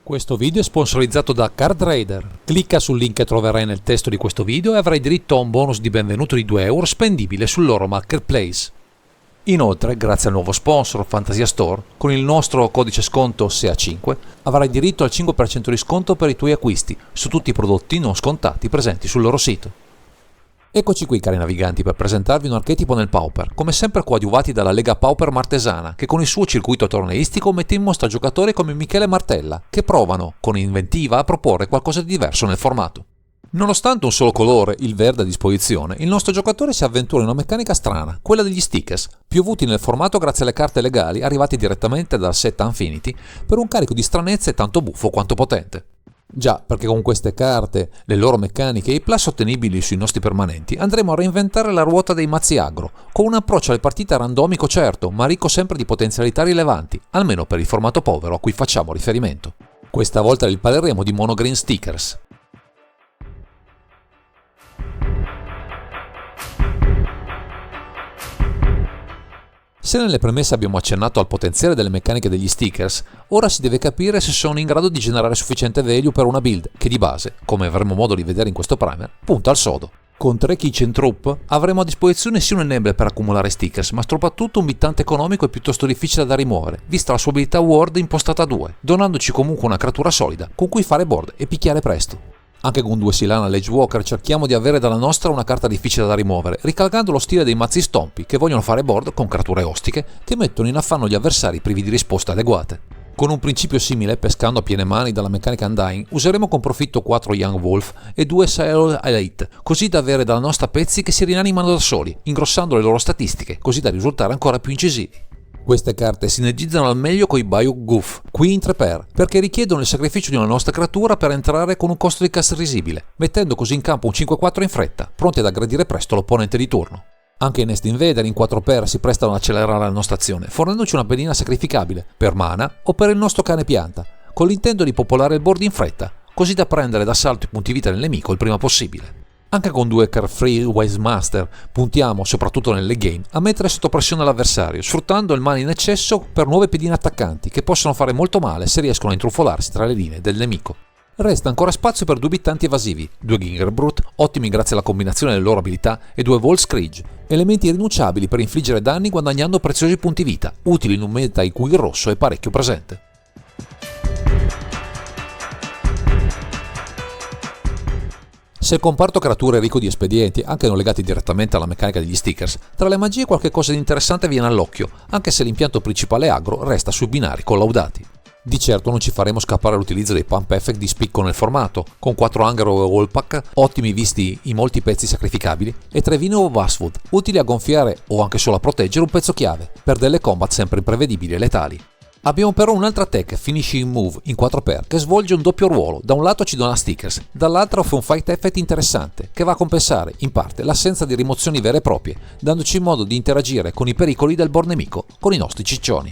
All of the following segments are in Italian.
Questo video è sponsorizzato da Card Raider. Clicca sul link che troverai nel testo di questo video e avrai diritto a un bonus di benvenuto di 2 euro spendibile sul loro marketplace. Inoltre, grazie al nuovo sponsor Fantasia Store, con il nostro codice sconto SEA5 avrai diritto al 5% di sconto per i tuoi acquisti su tutti i prodotti non scontati presenti sul loro sito. Eccoci qui, cari naviganti, per presentarvi un archetipo nel Pauper, come sempre coadiuvati dalla Lega Pauper Martesana, che con il suo circuito torneistico mette in mostra giocatori come Michele Martella, che provano, con inventiva, a proporre qualcosa di diverso nel formato. Nonostante un solo colore, il verde a disposizione, il nostro giocatore si avventura in una meccanica strana, quella degli stickers, piovuti nel formato grazie alle carte legali arrivate direttamente dal set Infinity, per un carico di stranezze tanto buffo quanto potente. Già, perché con queste carte, le loro meccaniche e i plus ottenibili sui nostri permanenti, andremo a reinventare la ruota dei mazzi aggro, con un approccio alle partite randomico certo, ma ricco sempre di potenzialità rilevanti, almeno per il formato povero a cui facciamo riferimento. Questa volta li parleremo di monogreen stickers. Se nelle premesse abbiamo accennato al potenziale delle meccaniche degli stickers, ora si deve capire se sono in grado di generare sufficiente value per una build che di base, come avremo modo di vedere in questo primer, punta al sodo. Con 3 Kitchen Troop avremo a disposizione sia un enable per accumulare stickers, ma soprattutto un bittante economico e piuttosto difficile da rimuovere, vista la sua abilità Ward impostata a 2, donandoci comunque una creatura solida con cui fare board e picchiare presto. Anche con 2 Silana Ledgewalker cerchiamo di avere dalla nostra una carta difficile da rimuovere, ricalcando lo stile dei mazzi stompi che vogliono fare board con creature ostiche che mettono in affanno gli avversari privi di risposte adeguate. Con un principio simile, pescando a piene mani dalla meccanica Undying, useremo con profitto 4 Young Wolf e 2 Sailor Elite, così da avere dalla nostra pezzi che si rianimano da soli, ingrossando le loro statistiche, così da risultare ancora più incisivi. Queste carte sinergizzano al meglio con i Bio-Goof, qui in 3x, perché richiedono il sacrificio di una nostra creatura per entrare con un costo di cast risibile, mettendo così in campo un 5-4 in fretta, pronti ad aggredire presto l'opponente di turno. Anche i Nest Invader in 4x si prestano ad accelerare la nostra azione, fornendoci una pedina sacrificabile, per mana o per il nostro cane pianta, con l'intento di popolare il board in fretta, così da prendere d'assalto i punti vita del nemico il prima possibile. Anche con 2 Carefree Wisemaster puntiamo, soprattutto nelle game, a mettere sotto pressione l'avversario, sfruttando il mana in eccesso per nuove pedine attaccanti che possono fare molto male se riescono a intrufolarsi tra le linee del nemico. Resta ancora spazio per 2 bittanti evasivi, 2 Gingerbrute, ottimi grazie alla combinazione delle loro abilità, e 2 Volscreech, elementi irrinunciabili per infliggere danni guadagnando preziosi punti vita, utili in un meta in cui il rosso è parecchio presente. Se il comparto creature è ricco di espedienti, anche non legati direttamente alla meccanica degli stickers, tra le magie qualche cosa di interessante viene all'occhio, anche se l'impianto principale aggro resta sui binari collaudati. Di certo non ci faremo scappare l'utilizzo dei pump effect di spicco nel formato, con 4 Hunger o Wallpack, ottimi visti in molti pezzi sacrificabili, e 3 Vino o Basswood, utili a gonfiare o anche solo a proteggere un pezzo chiave, per delle combat sempre imprevedibili e letali. Abbiamo però un'altra tech, Finishing Move, in 4x, che svolge un doppio ruolo. Da un lato ci dona stickers, dall'altro offre un fight effect interessante, che va a compensare, in parte, l'assenza di rimozioni vere e proprie, dandoci modo di interagire con i pericoli del board nemico, con i nostri ciccioni.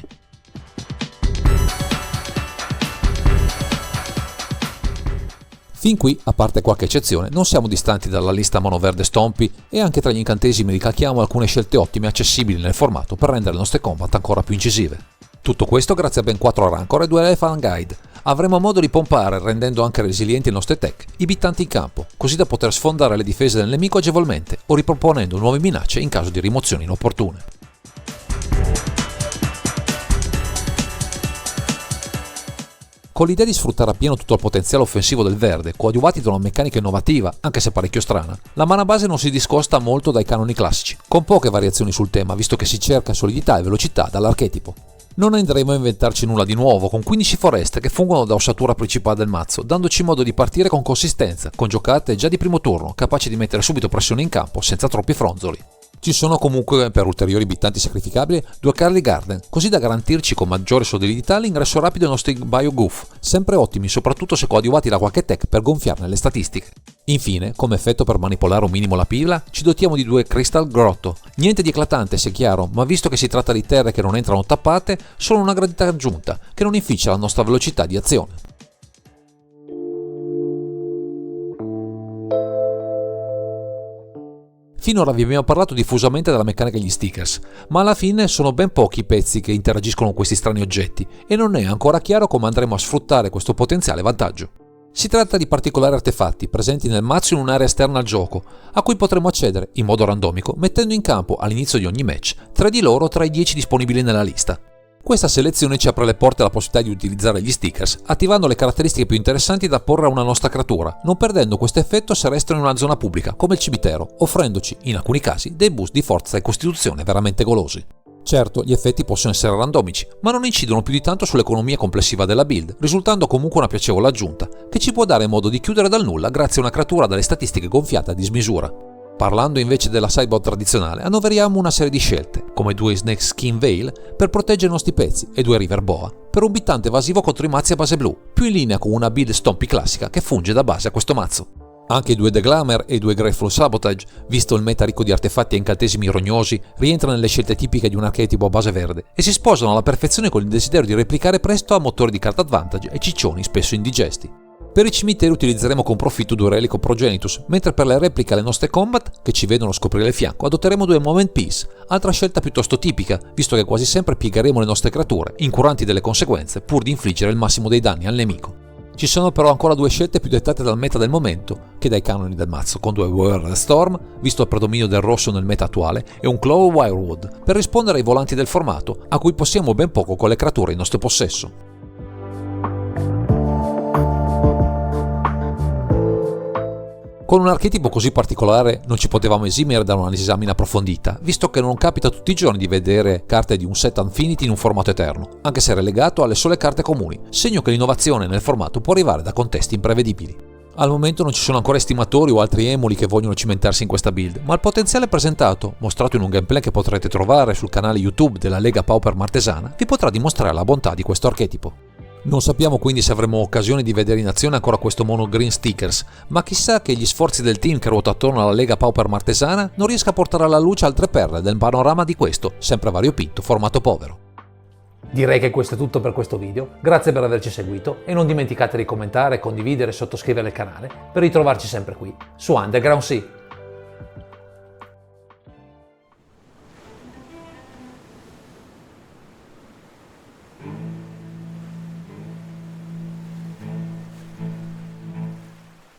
Fin qui, a parte qualche eccezione, non siamo distanti dalla lista mono verde Stompy e anche tra gli incantesimi ricalchiamo alcune scelte ottime e accessibili nel formato per rendere le nostre combat ancora più incisive. Tutto questo grazie a ben 4 Rancor e 2 Elephant Guide. Avremo modo di pompare, rendendo anche resilienti le nostre tech, i bittanti in campo, così da poter sfondare le difese del nemico agevolmente o riproponendo nuove minacce in caso di rimozioni inopportune. Con l'idea di sfruttare appieno tutto il potenziale offensivo del verde, coadiuvati da una meccanica innovativa, anche se parecchio strana, la mana base non si discosta molto dai canoni classici, con poche variazioni sul tema, visto che si cerca solidità e velocità dall'archetipo. Non andremo a inventarci nulla di nuovo, con 15 foreste che fungono da ossatura principale del mazzo, dandoci modo di partire con consistenza, con giocate già di primo turno, capaci di mettere subito pressione in campo senza troppi fronzoli. Ci sono comunque, per ulteriori bittanti sacrificabili, 2 Carly Garden, così da garantirci con maggiore solidità l'ingresso rapido ai nostri Bio-Goof, sempre ottimi soprattutto se coadiuvati da qualche tech per gonfiarne le statistiche. Infine, come effetto per manipolare un minimo la pila, ci dotiamo di 2 Crystal Grotto. Niente di eclatante se chiaro, ma visto che si tratta di terre che non entrano tappate, sono una gradita aggiunta, che non inficia la nostra velocità di azione. Finora vi abbiamo parlato diffusamente della meccanica degli stickers, ma alla fine sono ben pochi i pezzi che interagiscono con questi strani oggetti e non è ancora chiaro come andremo a sfruttare questo potenziale vantaggio. Si tratta di particolari artefatti presenti nel mazzo in un'area esterna al gioco, a cui potremo accedere in modo randomico mettendo in campo all'inizio di ogni match 3 di loro tra i 10 disponibili nella lista. Questa selezione ci apre le porte alla possibilità di utilizzare gli stickers, attivando le caratteristiche più interessanti da porre a una nostra creatura, non perdendo questo effetto se restano in una zona pubblica, come il cimitero, offrendoci, in alcuni casi, dei boost di forza e costituzione veramente golosi. Certo, gli effetti possono essere randomici, ma non incidono più di tanto sull'economia complessiva della build, risultando comunque una piacevole aggiunta, che ci può dare modo di chiudere dal nulla grazie a una creatura dalle statistiche gonfiate a dismisura. Parlando invece della sideboard tradizionale, annoveriamo una serie di scelte, come 2 Snake Skin Veil per proteggere i nostri pezzi e 2 River Boa per un bittante evasivo contro i mazzi a base blu, più in linea con una build Stompy classica che funge da base a questo mazzo. Anche i 2 The Glamour e i 2 Grateful Sabotage, visto il meta ricco di artefatti e incantesimi rognosi, rientrano nelle scelte tipiche di un archetipo a base verde e si sposano alla perfezione con il desiderio di replicare presto a motori di card advantage e ciccioni spesso indigesti. Per i cimiteri utilizzeremo con profitto 2 Relic of Progenitus, mentre per le repliche alle nostre combat, che ci vedono scoprire il fianco, adotteremo 2 Moment Peace, altra scelta piuttosto tipica, visto che quasi sempre piegheremo le nostre creature, incuranti delle conseguenze, pur di infliggere il massimo dei danni al nemico. Ci sono però ancora 2 scelte più dettate dal meta del momento, che dai canoni del mazzo, con 2 Whirlwind Storm, visto il predominio del rosso nel meta attuale, e un Claw of Wirewood, per rispondere ai volanti del formato, a cui possiamo ben poco con le creature in nostro possesso. Con un archetipo così particolare non ci potevamo esimere da un'esamina approfondita, visto che non capita tutti i giorni di vedere carte di un set Infinity in un formato eterno, anche se relegato alle sole carte comuni, segno che l'innovazione nel formato può arrivare da contesti imprevedibili. Al momento non ci sono ancora estimatori o altri emuli che vogliono cimentarsi in questa build, ma il potenziale presentato, mostrato in un gameplay che potrete trovare sul canale YouTube della Lega Pauper Martesana, vi potrà dimostrare la bontà di questo archetipo. Non sappiamo quindi se avremo occasione di vedere in azione ancora questo mono green stickers, ma chissà che gli sforzi del team che ruota attorno alla Lega Pauper Martesana non riesca a portare alla luce altre perle del panorama di questo, sempre variopinto, formato povero. Direi che questo è tutto per questo video, grazie per averci seguito e non dimenticate di commentare, condividere e sottoscrivere il canale per ritrovarci sempre qui, su Underground Sea.